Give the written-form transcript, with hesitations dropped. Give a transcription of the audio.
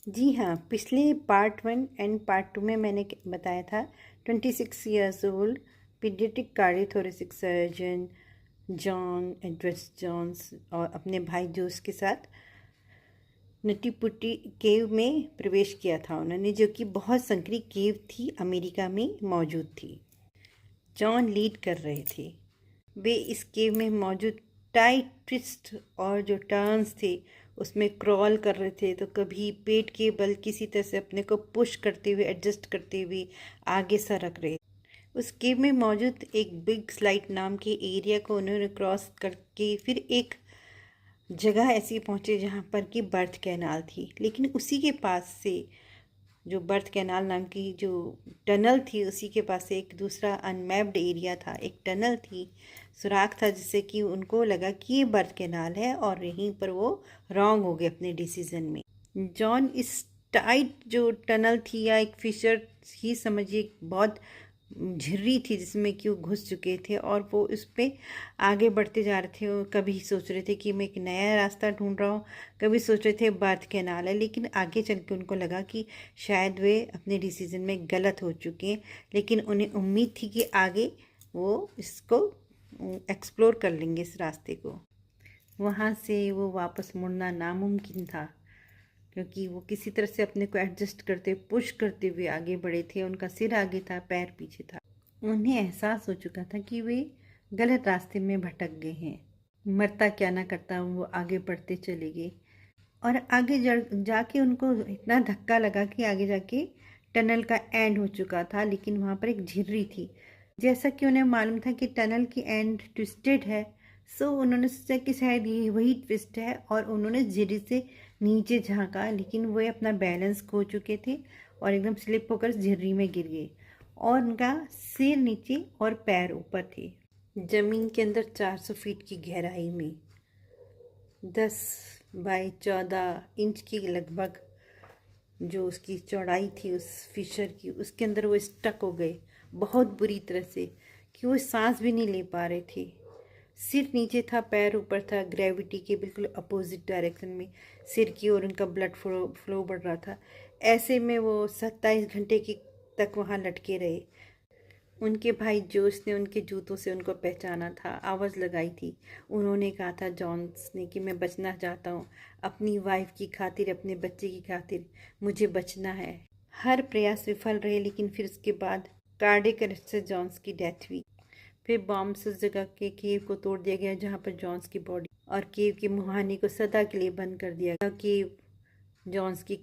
जी हाँ, पिछले part 1 and part 2 में मैंने बताया था 26 years old pediatric cardiothoracic surgeon John Edward Jones और अपने भाई जोस के साथ नट्टी पुट्टी केव में प्रवेश किया था उन्होंने, जो कि बहुत संकरी केव थी, अमेरिका में मौजूद थी। जॉन लीड कर रहे थे। वे इस केव में मौजूद टाइट ट्विस्ट और जो टर्न्स थे उसमें क्रॉल कर रहे थे, तो कभी पेट के बल किसी तरह से अपने को पुश करते हुए, एडजस्ट करते हुए आगे सरक रहे। उस केव में मौजूद एक बिग स्लाइड नाम के एरिया को उन्होंने क्रॉस करके फिर एक जगह ऐसी पहुंचे जहां पर कि बर्थ कैनाल थी। लेकिन उसी के पास से जो बर्थ कैनाल नाम की जो टनल थी, उसी के पास एक दूसरा अनमैप्ड एरिया था, एक टनल थी, सुराख था, जिससे कि उनको लगा कि ये बर्थ कैनाल है और यहीं पर वो रॉन्ग हो गए अपने डिसीजन में। जॉन इस टाइट जो टनल थी या एक फिशर ही समझिए, बहुत झिर्री थी जिसमें कि वो घुस चुके थे और वो उस पर आगे बढ़ते जा रहे थे। कभी सोच रहे थे कि मैं एक नया रास्ता ढूंढ रहा हूँ, कभी सोच रहे थे बर्थ कैनाल है, लेकिन आगे चल के उनको लगा कि शायद वे अपने डिसीजन में गलत हो चुके हैं। लेकिन उन्हें उम्मीद थी कि आगे वो इसको एक्सप्लोर कर लेंगे, इस रास्ते को। वहाँ से वो वापस मुड़ना नामुमकिन था, क्योंकि वो किसी तरह से अपने को एडजस्ट करते, पुश करते हुए आगे बढ़े थे। उनका सिर आगे था, पैर पीछे था। उन्हें एहसास हो चुका था कि वे गलत रास्ते में भटक गए हैं। मरता क्या ना करता, वो आगे बढ़ते चले गए और आगे जाके उनको इतना धक्का लगा कि आगे जाके टनल का एंड हो चुका था, लेकिन वहाँ पर एक झिर्री थी। जैसा कि उन्हें मालूम था कि टनल की एंड ट्विस्टेड है, सो उन्होंने सोचा कि शायद ये वही ट्विस्ट है और उन्होंने झिर्री से नीचे झांका, लेकिन वे अपना बैलेंस खो चुके थे और एकदम स्लिप होकर झिर्री में गिर गए और उनका सिर नीचे और पैर ऊपर थे, जमीन के अंदर 400 फीट की गहराई में। 10 बाई 14 इंच की लगभग जो उसकी चौड़ाई थी उस फिशर की, उसके अंदर वो स्टक हो गए बहुत बुरी तरह से कि वो सांस भी नहीं ले पा रहे थे। सिर नीचे था, पैर ऊपर था, ग्रेविटी के बिल्कुल अपोजिट डायरेक्शन में सिर की ओर उनका ब्लड फ्लो बढ़ रहा था। ऐसे में वो 27 घंटे की तक वहाँ लटके रहे। उनके भाई जोश ने उनके जूतों से उनको पहचाना था, आवाज़ लगाई थी। उन्होंने कहा था जॉन्स ने कि मैं बचना चाहता हूँ, अपनी वाइफ की खातिर, अपने बच्चे की खातिर मुझे बचना है। हर प्रयास विफल रहे, लेकिन फिर उसके बाद कार्डियक अरेस्ट से जॉन्स की डेथ हुई। फिर बॉम्ब से उस जगह के केव को तोड़ दिया गया जहाँ पर जॉन्स की बॉडी और केव की मुहानी को सदा के लिए बंद कर दिया गया। केव जॉन्स की